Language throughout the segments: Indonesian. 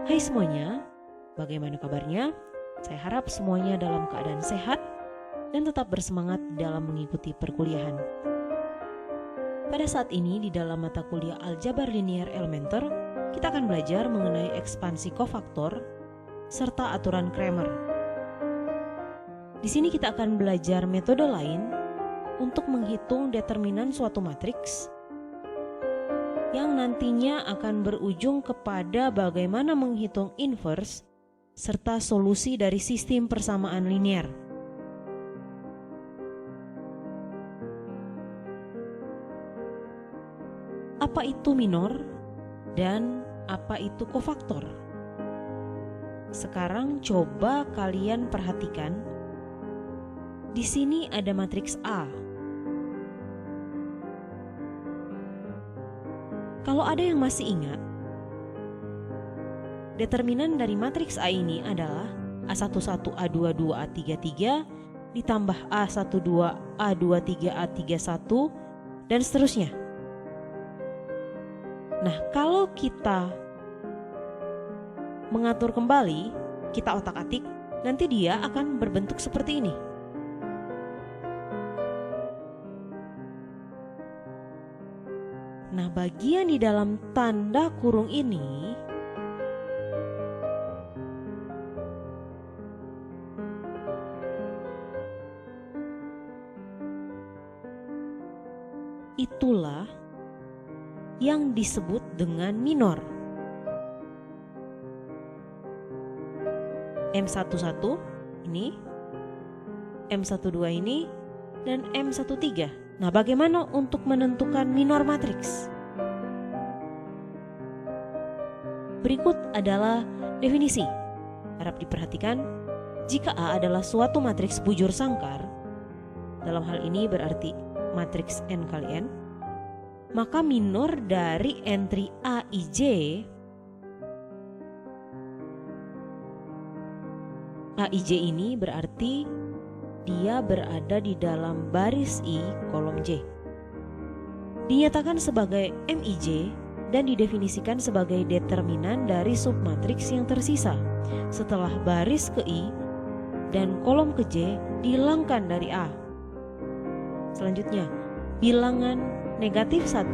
Hai semuanya, bagaimana kabarnya? Saya harap semuanya dalam keadaan sehat dan tetap bersemangat dalam mengikuti perkuliahan. Pada saat ini di dalam mata kuliah Aljabar Linear Elementer, kita akan belajar mengenai ekspansi kofaktor serta aturan Cramer. Di sini kita akan belajar metode lain untuk menghitung determinan suatu matriks yang nantinya akan berujung kepada bagaimana menghitung inverse serta solusi dari sistem persamaan linear. Apa itu minor dan apa itu kofaktor? Sekarang coba kalian perhatikan. Di sini ada matriks A. Kalau ada yang masih ingat, determinan dari matriks A ini adalah A11, A22, A33 ditambah A12, A23, A31 dan seterusnya. Nah, kalau kita mengatur kembali, kita otak-atik, nanti dia akan berbentuk seperti ini. Nah, bagian di dalam tanda kurung ini itulah yang disebut dengan minor. M11 ini, M12 ini, dan M13. Nah, bagaimana untuk menentukan minor matriks? Berikut adalah definisi. Harap diperhatikan, jika A adalah suatu matriks bujur sangkar, dalam hal ini berarti matriks N kali N, maka minor dari entry Aij ini berarti dia berada di dalam baris I kolom J. Dinyatakan sebagai Mij dan didefinisikan sebagai determinan dari submatriks yang tersisa setelah baris ke I dan kolom ke J dihilangkan dari A. Selanjutnya, bilangan negatif 1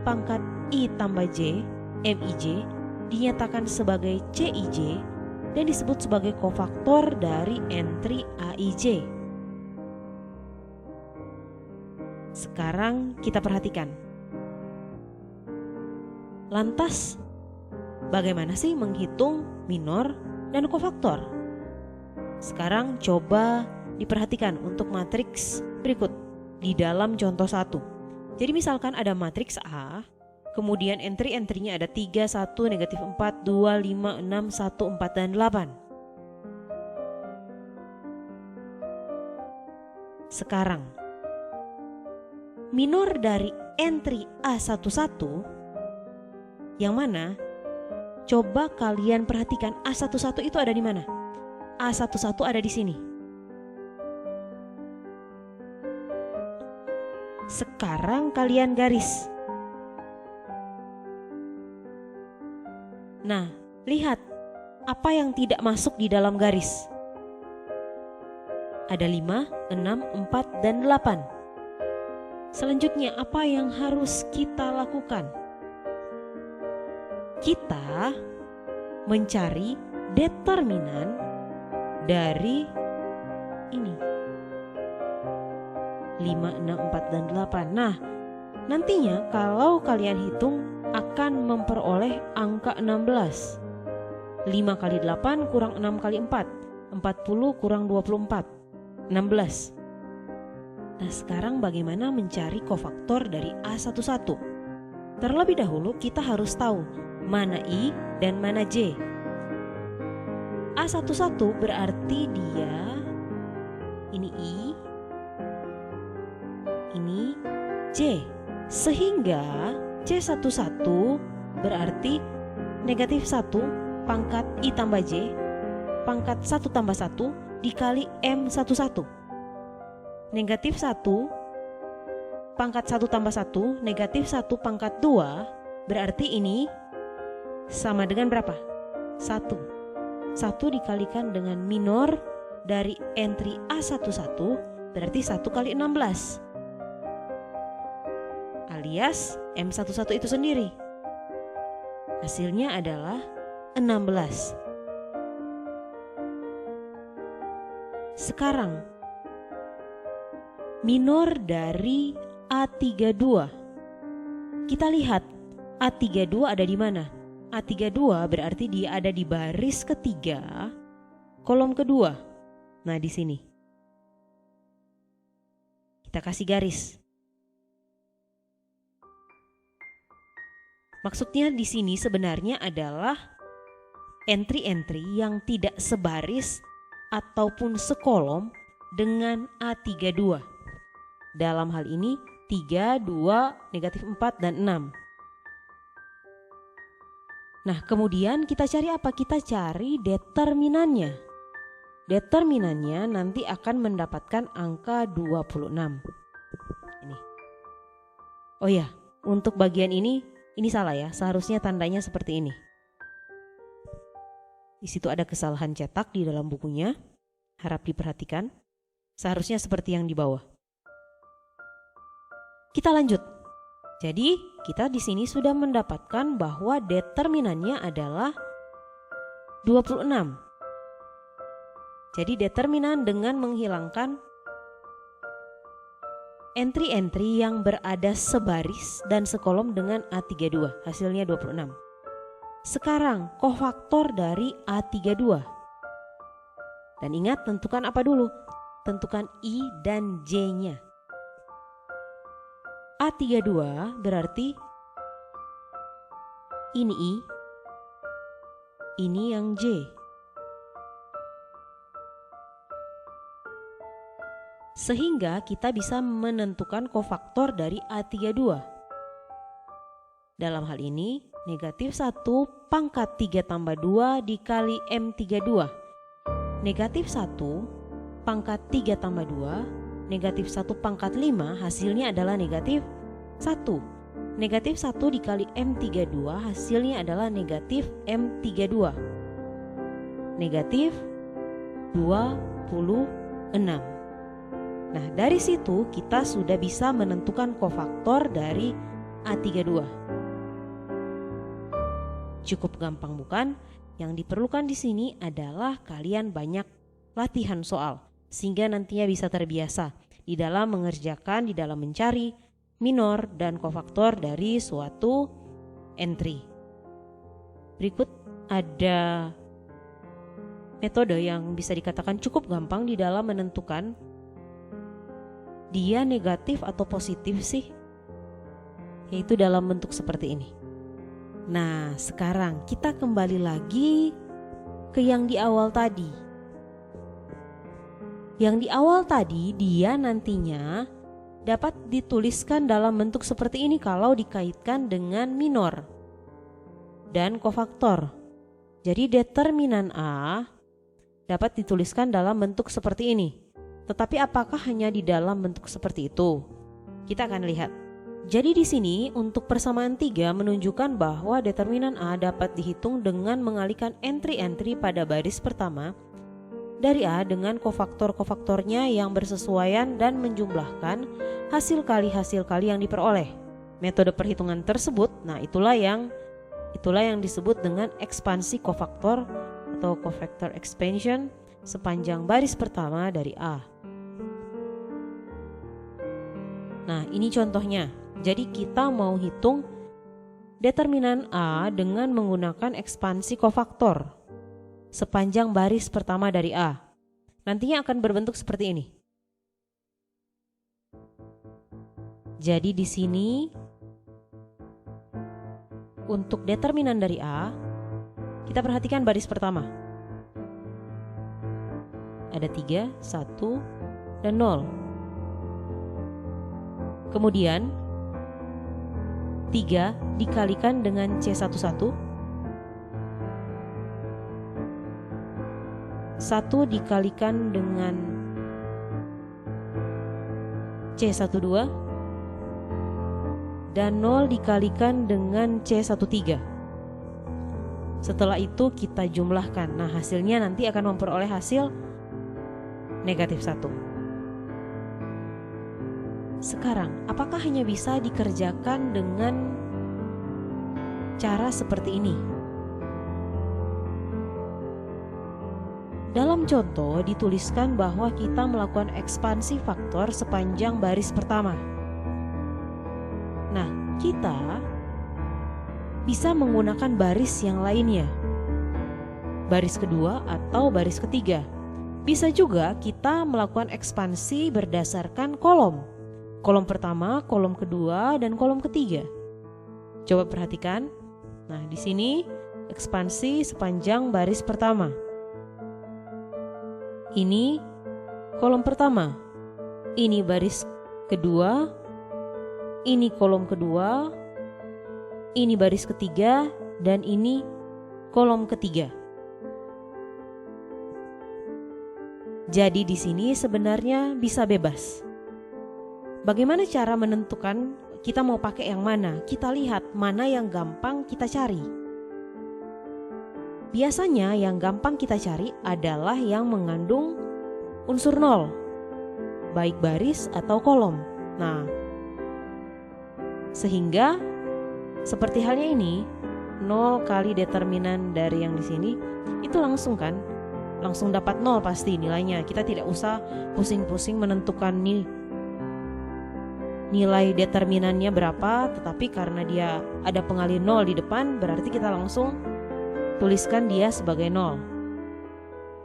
pangkat I tambah J, Mij, dinyatakan sebagai Cij dan disebut sebagai kofaktor dari entry Aij. Sekarang kita perhatikan. Lantas, bagaimana sih menghitung minor dan kofaktor? Sekarang coba diperhatikan untuk matriks berikut di dalam contoh 1. Jadi misalkan ada matriks A, kemudian entry-entrynya ada 3, 1, negatif 4, 2, 5, 6, 1, 4, dan 8. Sekarang, minor dari entry A11 yang mana? Coba kalian perhatikan A11 itu ada di mana? A11 ada di sini. Sekarang kalian garis. Nah, lihat apa yang tidak masuk di dalam garis. Ada 5, 6, 4, dan 8. Selanjutnya, apa yang harus kita lakukan? Kita mencari determinan dari ini 5, 6, 4, dan 8. Nah, nantinya kalau kalian hitung akan memperoleh angka 16. 5 kali 8 kurang 6 kali 4, 40 kurang 24, 16. Nah, sekarang bagaimana mencari kofaktor dari A11? Terlebih dahulu kita harus tahu mana I dan mana J. A11 berarti dia ini I, ini J. Sehingga C11 berarti negatif 1 pangkat I tambah J pangkat 1 tambah 1 dikali M11. Negatif 1 pangkat 1 tambah 1 negatif 1 pangkat 2 berarti ini sama dengan berapa? 1. 1 dikalikan dengan minor dari entry A11 berarti 1 kali 16 alias M11 itu sendiri. Hasilnya adalah 16. Sekarang minor dari A32. Kita lihat A32 ada di mana? A32 berarti dia ada di baris ketiga, kolom kedua. Nah, di sini. Kita kasih garis. Maksudnya di sini sebenarnya adalah entry-entry yang tidak sebaris ataupun sekolom dengan A32. Dalam hal ini 3, 2, negatif 4, dan 6. Nah, kemudian kita cari apa? Kita cari determinannya. Determinannya nanti akan mendapatkan angka 26. Ini. Oh ya, untuk bagian ini salah ya. Seharusnya tandanya seperti ini. Di situ ada kesalahan cetak di dalam bukunya. Harap diperhatikan. Seharusnya seperti yang di bawah. Kita lanjut. Jadi, kita di sini sudah mendapatkan bahwa determinannya adalah 26. Jadi determinan dengan menghilangkan entry-entry yang berada sebaris dan sekolom dengan A32. Hasilnya 26. Sekarang kofaktor dari A32. Dan ingat, tentukan apa dulu? Tentukan I dan J-nya. A32 berarti ini I, ini yang J. Sehingga kita bisa menentukan kofaktor dari A32. Dalam hal ini negatif 1 pangkat 3 tambah 2 dikali M32. Negatif 1 pangkat 3 tambah 2 negatif 1 pangkat 5 hasilnya adalah negatif 1. Negatif 1 dikali M32 hasilnya adalah negatif M32. Negatif 26. Nah, dari situ kita sudah bisa menentukan kofaktor dari A32. Cukup gampang bukan? Yang diperlukan di sini adalah kalian banyak latihan soal, sehingga nantinya bisa terbiasa di dalam mengerjakan, di dalam mencari minor dan kofaktor dari suatu entry. Berikut ada metode yang bisa dikatakan cukup gampang di dalam menentukan dia negatif atau positif sih, yaitu dalam bentuk seperti ini. Nah, sekarang kita kembali lagi ke yang di awal tadi. Yang di awal tadi dia nantinya dapat dituliskan dalam bentuk seperti ini kalau dikaitkan dengan minor dan kofaktor. Jadi determinan A dapat dituliskan dalam bentuk seperti ini. Tetapi apakah hanya di dalam bentuk seperti itu? Kita akan lihat. Jadi di sini untuk persamaan 3 menunjukkan bahwa determinan A dapat dihitung dengan mengalihkan entry-entry pada baris pertama dari A dengan kofaktor-kofaktornya yang bersesuaian dan menjumlahkan hasil kali yang diperoleh. Metode perhitungan tersebut, nah itulah yang disebut dengan ekspansi kofaktor atau cofactor expansion sepanjang baris pertama dari A. Nah, ini contohnya. Jadi kita mau hitung determinan A dengan menggunakan ekspansi kofaktor sepanjang baris pertama dari A. Nantinya akan berbentuk seperti ini. Jadi di sini untuk determinan dari A, kita perhatikan baris pertama. Ada 3, 1, dan 0. Kemudian 3 dikalikan dengan C11, 1 dikalikan dengan C12, dan 0 dikalikan dengan C13. Setelah itu kita jumlahkan. Nah, hasilnya nanti akan memperoleh hasil negatif 1. Sekarang, apakah hanya bisa dikerjakan dengan cara seperti ini? Dalam contoh dituliskan bahwa kita melakukan ekspansi faktor sepanjang baris pertama. Nah, kita bisa menggunakan baris yang lainnya, baris kedua atau baris ketiga. Bisa juga kita melakukan ekspansi berdasarkan kolom. Kolom pertama, kolom kedua, dan kolom ketiga. Coba perhatikan. Nah, di sini ekspansi sepanjang baris pertama. Ini kolom pertama. Ini baris kedua. Ini kolom kedua. Ini baris ketiga, dan ini kolom ketiga. Jadi di sini sebenarnya bisa bebas. Bagaimana cara menentukan kita mau pakai yang mana? Kita lihat mana yang gampang kita cari. Biasanya yang gampang kita cari adalah yang mengandung unsur nol, baik baris atau kolom. Nah, sehingga seperti halnya ini, 0 kali determinan dari yang di sini, itu langsung kan? Langsung dapat 0 pasti nilainya. Kita tidak usah pusing-pusing menentukan nilai determinannya berapa, tetapi karena dia ada pengalih 0 di depan, berarti kita langsung tuliskan dia sebagai 0.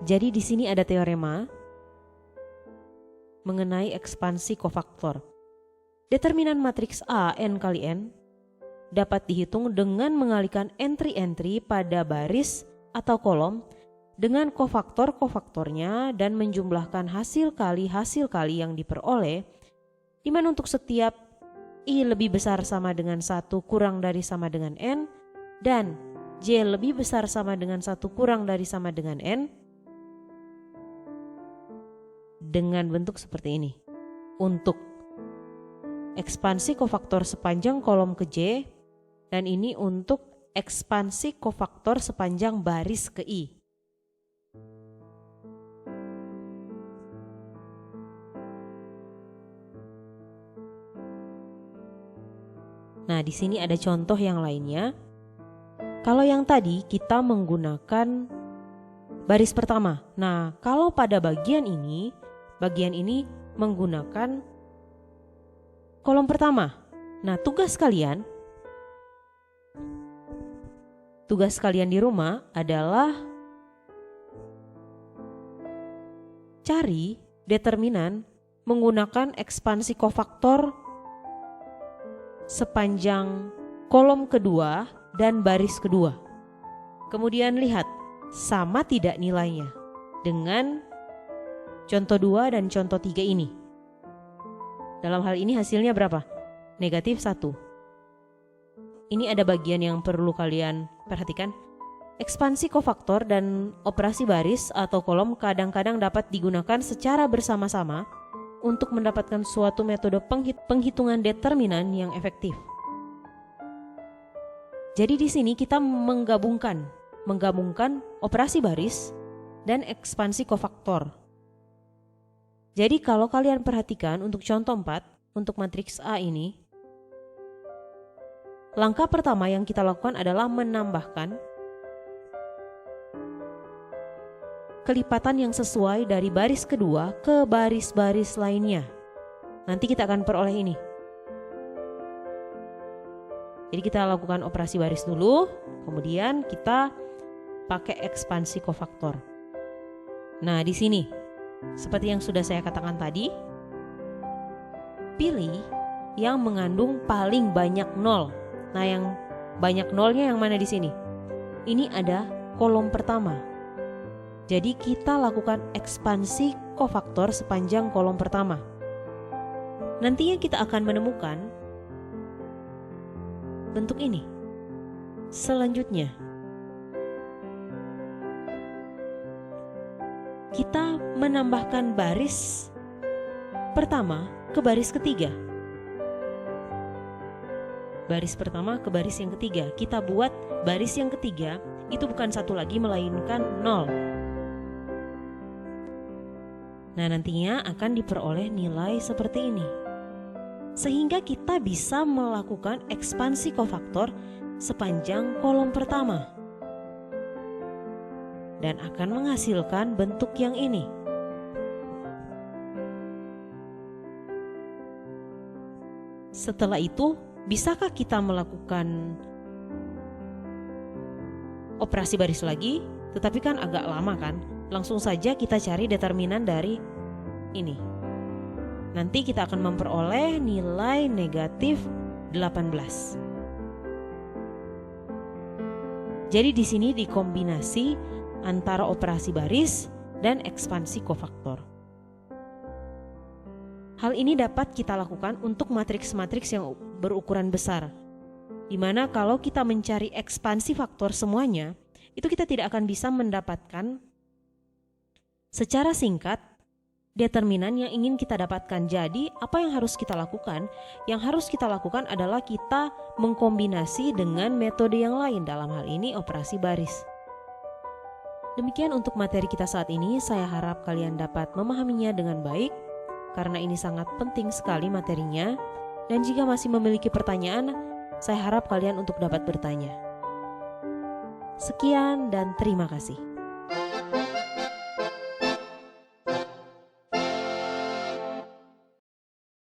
Jadi di sini ada teorema mengenai ekspansi kofaktor. Determinan matriks A n kali n dapat dihitung dengan mengalihkan entry-entry pada baris atau kolom dengan kofaktor-kofaktornya dan menjumlahkan hasil kali yang diperoleh, di mana untuk setiap I lebih besar sama dengan 1 kurang dari sama dengan N dan J lebih besar sama dengan 1 kurang dari sama dengan N dengan bentuk seperti ini. Untuk ekspansi kofaktor sepanjang kolom ke J, dan ini untuk ekspansi kofaktor sepanjang baris ke I. Nah, di sini ada contoh yang lainnya. Kalau yang tadi kita menggunakan baris pertama. Nah, kalau pada bagian ini menggunakan kolom pertama. Nah, tugas kalian di rumah adalah cari determinan menggunakan ekspansi kofaktor sepanjang kolom kedua dan baris kedua. Kemudian lihat sama tidak nilainya dengan contoh 2 dan contoh 3 ini. Dalam hal ini hasilnya berapa? Negatif 1. Ini ada bagian yang perlu kalian perhatikan. Ekspansi kofaktor dan operasi baris atau kolom kadang-kadang dapat digunakan secara bersama-sama untuk mendapatkan suatu metode penghitungan determinan yang efektif. Jadi di sini kita menggabungkan operasi baris dan ekspansi kofaktor. Jadi kalau kalian perhatikan untuk contoh 4, untuk matriks A ini, langkah pertama yang kita lakukan adalah menambahkan kelipatan yang sesuai dari baris kedua ke baris-baris lainnya. Nanti kita akan peroleh ini. Jadi kita lakukan operasi baris dulu, kemudian kita pakai ekspansi kofaktor. Nah, di sini seperti yang sudah saya katakan tadi, pilih yang mengandung paling banyak nol. Nah, yang banyak nolnya yang mana di sini? Ini ada kolom pertama. Jadi kita lakukan ekspansi kofaktor sepanjang kolom pertama. Nantinya kita akan menemukan bentuk ini. Selanjutnya, kita menambahkan baris pertama ke baris ketiga. Baris pertama ke baris yang ketiga. Kita buat baris yang ketiga itu bukan satu lagi melainkan 0. Nah, nantinya akan diperoleh nilai seperti ini. Sehingga kita bisa melakukan ekspansi kofaktor sepanjang kolom pertama. Dan akan menghasilkan bentuk yang ini. Setelah itu, bisakah kita melakukan operasi baris lagi? Tetapi kan agak lama kan? Langsung saja kita cari determinan dari ini. Nanti kita akan memperoleh nilai negatif 18. Jadi di sini dikombinasi antara operasi baris dan ekspansi kofaktor. Hal ini dapat kita lakukan untuk matriks-matriks yang berukuran besar, di mana kalau kita mencari ekspansi faktor semuanya, itu kita tidak akan bisa mendapatkan secara singkat determinan yang ingin kita dapatkan. Jadi apa yang harus kita lakukan? Yang harus kita lakukan adalah kita mengkombinasi dengan metode yang lain, dalam hal ini operasi baris. Demikian untuk materi kita saat ini. Saya harap kalian dapat memahaminya dengan baik, karena ini sangat penting sekali materinya. Dan jika masih memiliki pertanyaan, saya harap kalian untuk dapat bertanya. Sekian dan terima kasih.